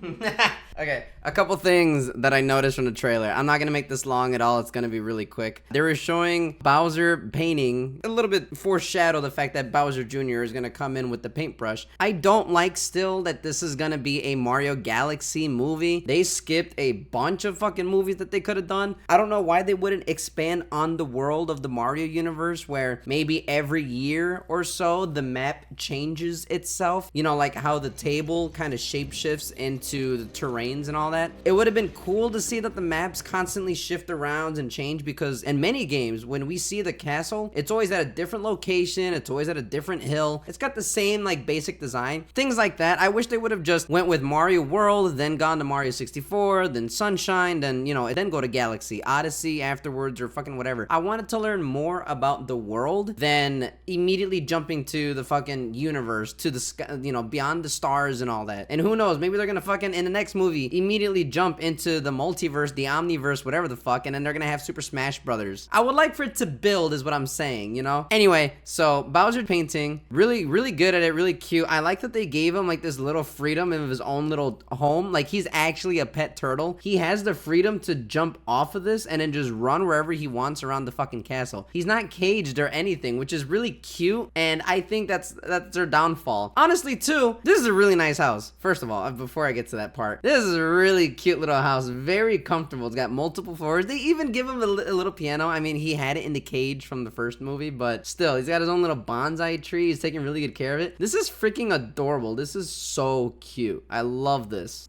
Okay, a couple things that I noticed from the trailer. I'm not gonna make this long at all. It's gonna be really quick. They were showing Bowser painting, a little bit foreshadow the fact that Bowser Jr. is gonna come in with the paintbrush. I don't like still that this is gonna be a Mario Galaxy movie. They skipped a bunch of fucking movies that they could have done. I don't know why they wouldn't expand on the world of the Mario universe, where maybe every year or so the map changes itself. You know, like how the table kind of shapeshifts into the terrains and all that. It would have been cool to see that the maps constantly shift around and change, because in many games, when we see the castle, it's always at a different location, it's always at a different hill. It's got the same like basic design. Things like that. I wish they would have just went with Mario World, then gone to Mario 64, then Sunshine, then, you know, then go to Galaxy Odyssey afterwards, or fucking whatever. I wanted to learn more about the world than immediately jumping to the fucking universe, to the sky, you know, beyond the stars and all that. And who knows, maybe they're gonna fucking, in the next movie, immediately jump into the multiverse, the omniverse, whatever the fuck, and then they're gonna have Super Smash Brothers. I would like for it to build, is what I'm saying, you know? Anyway, so Bowser painting, really good at it, really cute. I like that they gave him like this little freedom of his own little home. Like, he's actually a pet turtle. He has the freedom to jump off of this and then just run wherever he wants around the fucking castle. He's not caged or anything, which is really cute, and I think that's their downfall. Honestly, too, this is a really nice house. First of all, before I get to that part, this is a really cute little house, very comfortable. It's got multiple floors. They even give him a little piano. I mean, he had it in the cage from the first movie, but still, he's got his own little bonsai tree. He's taking really good care of it. This is freaking adorable. This is so cute. I love this.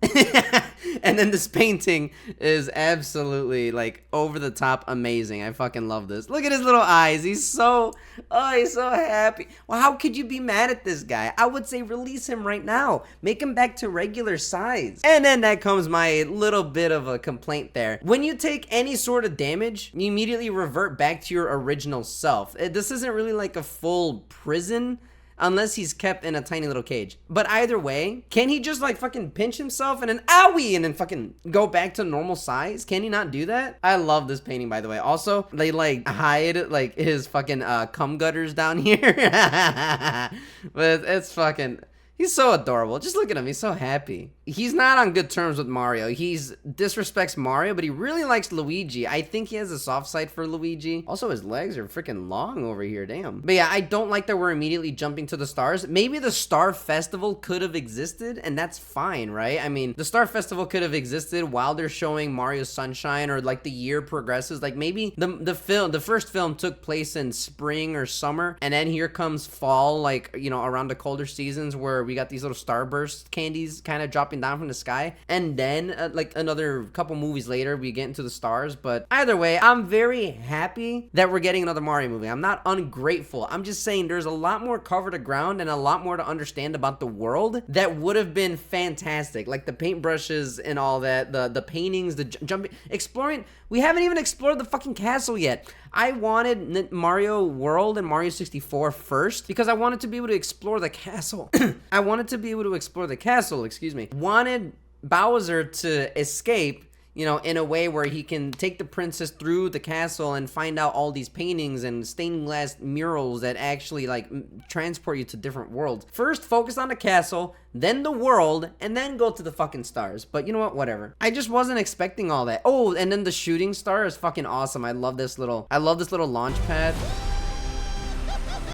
And then this painting is absolutely like over the top amazing. I fucking love this. Look at his little eyes. He's so happy. Well, how could you be mad at this guy? I would say release him right now. Make him back to regular size. And then that comes my little bit of a complaint there. When you take any sort of damage, you immediately revert back to your original self. This isn't really like a full prison, unless he's kept in a tiny little cage. But either way, can he just like fucking pinch himself and then owie and then fucking go back to normal size? Can he not do that? I love this painting, by the way. Also, they like hide like his fucking cum gutters down here. But it's fucking... He's so adorable. Just look at him. He's so happy. He's not on good terms with Mario. He's disrespects Mario, but he really likes Luigi. I think he has a soft side for Luigi. Also, his legs are freaking long over here. Damn. But yeah, I don't like that we're immediately jumping to the stars. Maybe the Star Festival could have existed, and that's fine, right? I mean, the Star Festival could have existed while they're showing Mario Sunshine, or like the year progresses. Like maybe the first film took place in spring or summer, and then here comes fall, like, you know, around the colder seasons, where we got these little starburst candies kind of dropping down from the sky, and then like another couple movies later we get into the stars. But either way, I'm very happy that we're getting another Mario movie. I'm not ungrateful. I'm just saying there's a lot more cover to ground and a lot more to understand about the world that would have been fantastic, like the paintbrushes and all that, the paintings, the jumping, exploring. We haven't even explored the fucking castle yet. I wanted Mario World and Mario 64 first because I wanted to be able to explore the castle. I wanted to be able to explore the castle, excuse me. Wanted Bowser to escape, you know, in a way where he can take the princess through the castle and find out all these paintings and stained glass murals that actually like transport you to different worlds. First, focus on the castle, then the world, and then go to the fucking stars. But you know what? Whatever. I just wasn't expecting all that. Oh, and then the shooting star is fucking awesome. I love this little launch pad.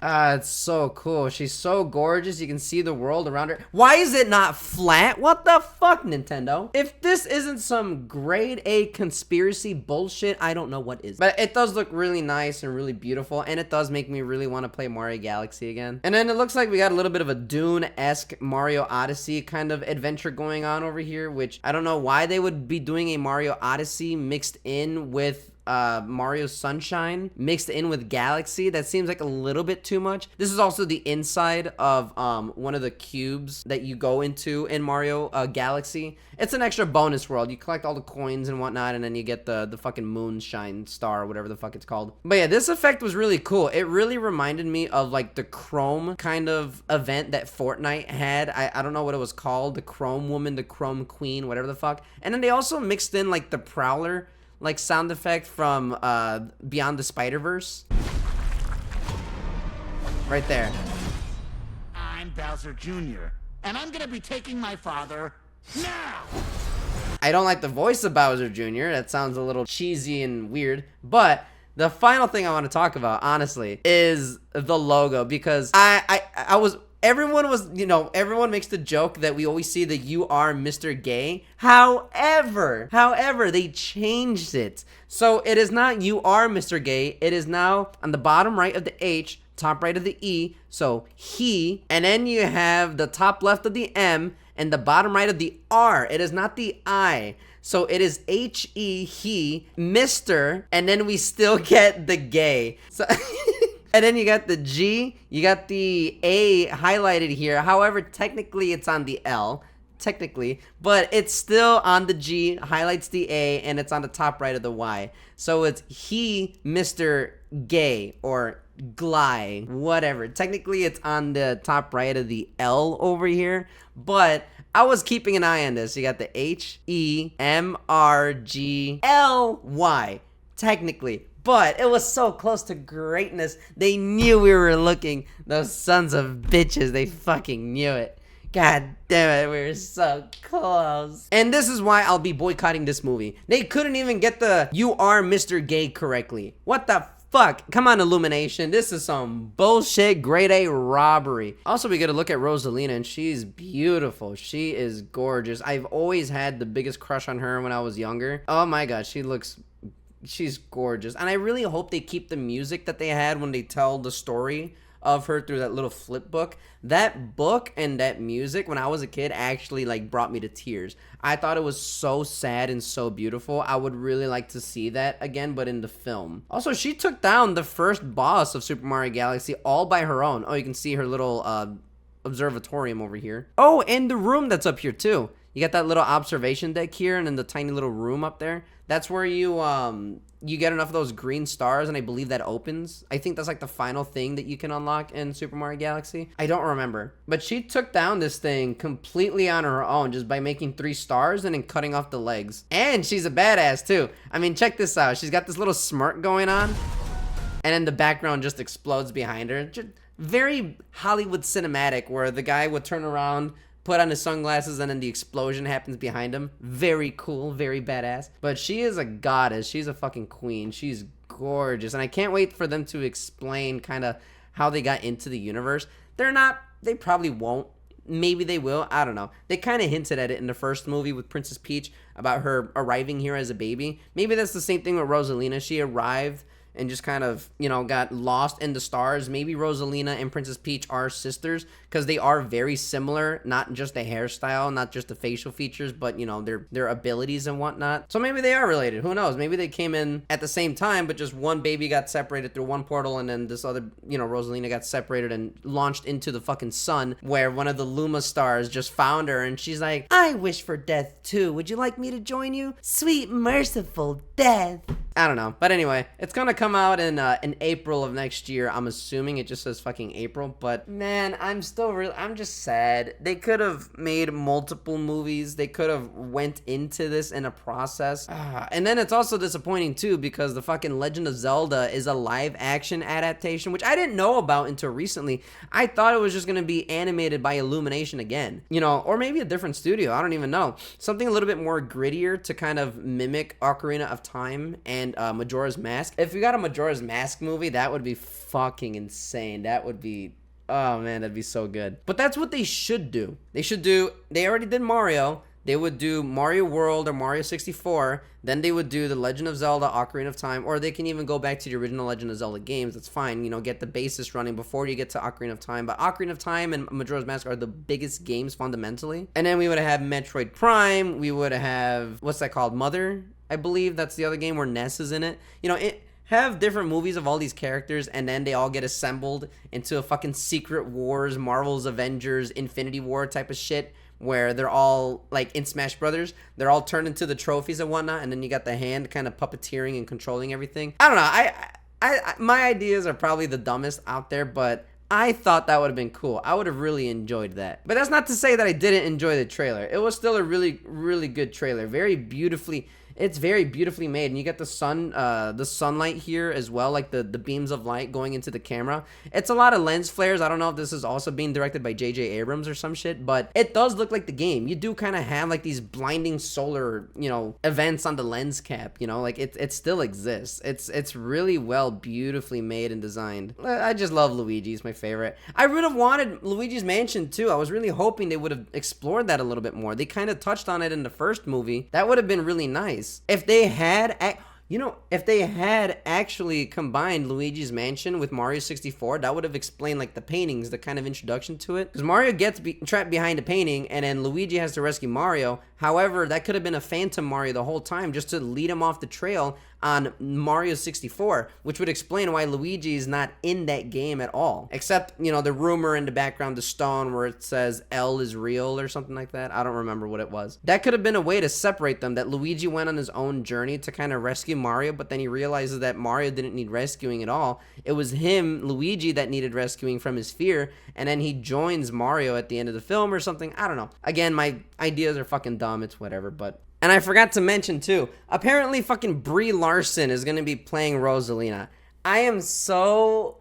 It's so cool. She's so gorgeous. You can see the world around her. Why is it not flat? What the fuck, Nintendo? If this isn't some grade A conspiracy bullshit, I don't know what is. But it does look really nice and really beautiful, and it does make me really want to play Mario Galaxy again. And then it looks like we got a little bit of a Dune-esque Mario Odyssey kind of adventure going on over here, which I don't know why they would be doing a Mario Odyssey mixed in with Mario Sunshine mixed in with Galaxy. That seems like a little bit too much. This is also the inside of one of the cubes that you go into in Mario Galaxy. It's an extra bonus world. You collect all the coins and whatnot, and then you get the fucking moonshine star, or whatever the fuck it's called. But yeah, this effect was really cool. It really reminded me of like the Chrome kind of event that Fortnite had. I don't know what it was called. The Chrome Woman, the Chrome Queen, whatever the fuck. And then they also mixed in like the Prowler like sound effect from Beyond the Spider-Verse. Right there. I'm Bowser Jr., and I'm gonna be taking my father now. I don't like the voice of Bowser Jr. That sounds a little cheesy and weird. But the final thing I want to talk about, honestly, is the logo. Because everyone was, you know, everyone makes the joke that we always see that you are Mr. Gay. However, they changed it. So it is not you are Mr. Gay. It is now on the bottom right of the H, top right of the E. So he, and then you have the top left of the M, and the bottom right of the R. It is not the I. So it is H-E, he, Mr., and then we still get the gay. So and then you got the G, you got the A highlighted here. However, technically it's on the L. Technically, but it's still on the G, highlights the A, and it's on the top right of the Y. So it's he, Mr. Gay, or GLY, whatever. Technically, it's on the top right of the L over here, but I was keeping an eye on this. You got the HEMRGLY, technically. But it was so close to greatness. They knew we were looking. Those sons of bitches, they fucking knew it. God damn it, we were so close. And this is why I'll be boycotting this movie. They couldn't even get the "you are Mr. Gay" correctly. What the fuck? Come on, Illumination. This is some bullshit grade A robbery. Also, we get a look at Rosalina, and she's beautiful. She is gorgeous. I've always had the biggest crush on her when I was younger. Oh my god, she's gorgeous. And I really hope they keep the music that they had when they tell the story of her through that little flip book. That book and that music when I was a kid actually like brought me to tears. I thought it was so sad and so beautiful. I would really like to see that again, but in the film. Also, she took down the first boss of Super Mario Galaxy all by her own. Oh, you can see her little observatorium over here. Oh, and the room that's up here too. You got that little observation deck here, and then the tiny little room up there. That's where you get enough of those green stars, and I believe that opens. I think that's like the final thing that you can unlock in Super Mario Galaxy. I don't remember. But she took down this thing completely on her own just by making 3 stars and then cutting off the legs. And she's a badass too. I mean, check this out. She's got this little smirk going on, and then the background just explodes behind her. Just very Hollywood cinematic, where the guy would turn around, put on his sunglasses, and then the explosion happens behind him. Very cool, very badass. But she is a goddess. She's a fucking queen. She's gorgeous. And I can't wait for them to explain kind of how they got into the universe. They probably won't. Maybe they will. I don't know. They kind of hinted at it in the first movie with Princess Peach about her arriving here as a baby. Maybe that's the same thing with Rosalina. She arrived and just kind of, you know, got lost in the stars. Maybe Rosalina and Princess Peach are sisters, because they are very similar, not just the hairstyle, not just the facial features, but, you know, their abilities and whatnot. So maybe they are related. Who knows? Maybe they came in at the same time, but just one baby got separated through one portal, and then this other, you know, Rosalina got separated and launched into the fucking sun, where one of the Luma stars just found her, and she's like, "I wish for death too. Would you like me to join you? Sweet, merciful death." I don't know. But anyway, it's gonna come out in April of next year. I'm assuming. It just says fucking April. But man, I'm just sad. They could have made multiple movies. They could have went into this in a process. And then it's also disappointing too, because the fucking Legend of Zelda is a live action adaptation, which I didn't know about until recently. I thought it was just gonna be animated by Illumination again, you know, or maybe a different studio. I don't even know. Something a little bit more grittier to kind of mimic Ocarina of Time and Majora's Mask. If we got a Majora's Mask movie, that would be fucking insane. That would be, oh man, that'd be so good. But that's what they should do. They already did Mario. They would do Mario World or Mario 64. Then they would do The Legend of Zelda, Ocarina of Time, or they can even go back to the original Legend of Zelda games. That's fine. You know, get the basis running before you get to Ocarina of Time. But Ocarina of Time and Majora's Mask are the biggest games fundamentally. And then we would have Metroid Prime. We would have, what's that called? Mother, I believe that's the other game where Ness is in it. You know, have different movies of all these characters, and then they all get assembled into a fucking Secret Wars, Marvel's Avengers, Infinity War type of shit, where they're all, like in Smash Brothers, they're all turned into the trophies and whatnot, and then you got the hand kind of puppeteering and controlling everything. I don't know. My ideas are probably the dumbest out there, but I thought that would have been cool. I would have really enjoyed that. But that's not to say that I didn't enjoy the trailer. It was still a really, really good trailer. Very beautifully It's very beautifully made, and you get the sunlight here as well, like the beams of light going into the camera. It's a lot of lens flares. I don't know if this is also being directed by J.J. Abrams or some shit, but it does look like the game. You do kind of have like these blinding solar, you know, events on the lens cap, you know, like it still exists. It's really well, beautifully made and designed. I just love Luigi. He's my favorite. I would have wanted Luigi's Mansion too. I was really hoping they would have explored that a little bit more. They kind of touched on it in the first movie. That would have been really nice if they had you know, if they had actually combined Luigi's Mansion with Mario 64, that would have explained like the paintings, the kind of introduction to it. Because Mario gets trapped behind a painting, and then Luigi has to rescue Mario. However, that could have been a Phantom Mario the whole time, just to lead him off the trail on Mario 64, which would explain why Luigi is not in that game at all. Except, you know, the rumor in the background, the stone where it says L is real or something like that. I don't remember what it was. That could have been a way to separate them, that Luigi went on his own journey to kind of rescue Mario, but then he realizes that Mario didn't need rescuing at all. It was him, Luigi, that needed rescuing from his fear, and then he joins Mario at the end of the film or something. I don't know. Again, my ideas are fucking dumb. It's whatever, but... And I forgot to mention too, apparently fucking Brie Larson is gonna be playing Rosalina. I am so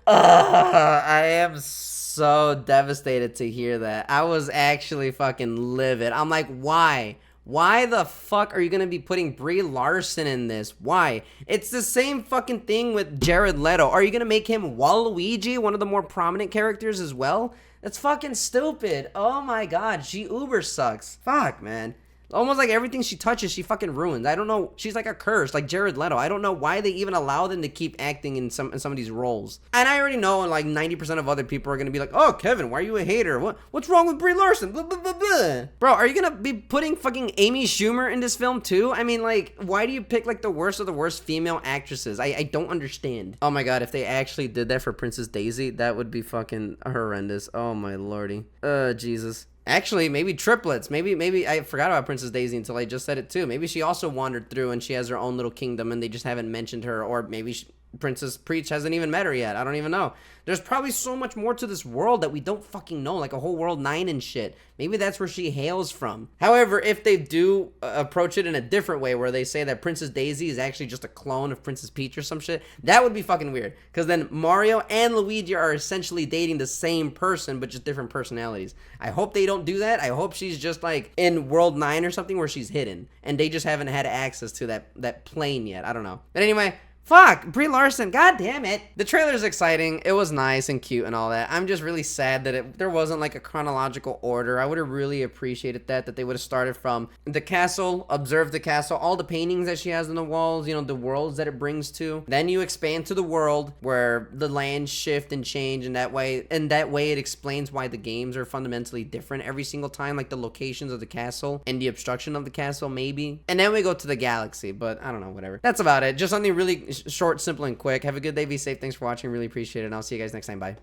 devastated to hear that. I was actually fucking livid. I'm like, why? Why the fuck are you gonna be putting Brie Larson in this? Why? It's the same fucking thing with Jared Leto. Are you gonna make him Waluigi, one of the more prominent characters as well? That's fucking stupid. Oh my god, she uber sucks. Fuck, man. Almost like everything she touches, she fucking ruins. I don't know. She's like a curse, like Jared Leto. I don't know why they even allow them to keep acting in some of these roles. And I already know, like 90% of other people are gonna be like, "Oh, Kevin, why are you a hater? What's wrong with Brie Larson?" Blah, blah, blah, blah. Bro, are you gonna be putting fucking Amy Schumer in this film too? I mean, like, why do you pick like the worst of the worst female actresses? I don't understand. Oh my god, if they actually did that for Princess Daisy, that would be fucking horrendous. Oh my lordy. Jesus. Actually, maybe triplets. Maybe I forgot about Princess Daisy until I just said it too. Maybe she also wandered through and she has her own little kingdom and they just haven't mentioned her. Or maybe Princess Peach hasn't even met her yet. I don't even know. There's probably so much more to this world that we don't fucking know, like a whole world 9 and shit. Maybe that's where she hails from. However, if they do approach it in a different way, where they say that Princess Daisy is actually just a clone of Princess Peach or some shit, that would be fucking weird. Because then Mario and Luigi are essentially dating the same person, but just different personalities. I hope they don't do that. I hope she's just like in World 9 or something where she's hidden, and they just haven't had access to that plane yet. I don't know. But anyway, fuck, Brie Larson, god damn it. The trailer's exciting. It was nice and cute and all that. I'm just really sad that there wasn't like a chronological order. I would have really appreciated that they would have started from the castle, observed the castle, all the paintings that she has on the walls, you know, the worlds that it brings to. Then you expand to the world where the lands shift and change, and that way it explains why the games are fundamentally different every single time, like the locations of the castle and the obstruction of the castle maybe. And then we go to the galaxy, but I don't know, whatever. That's about it. Just something really short, simple, and quick. Have a good day. Be safe. Thanks for watching. Really appreciate it. And I'll see you guys next time. Bye.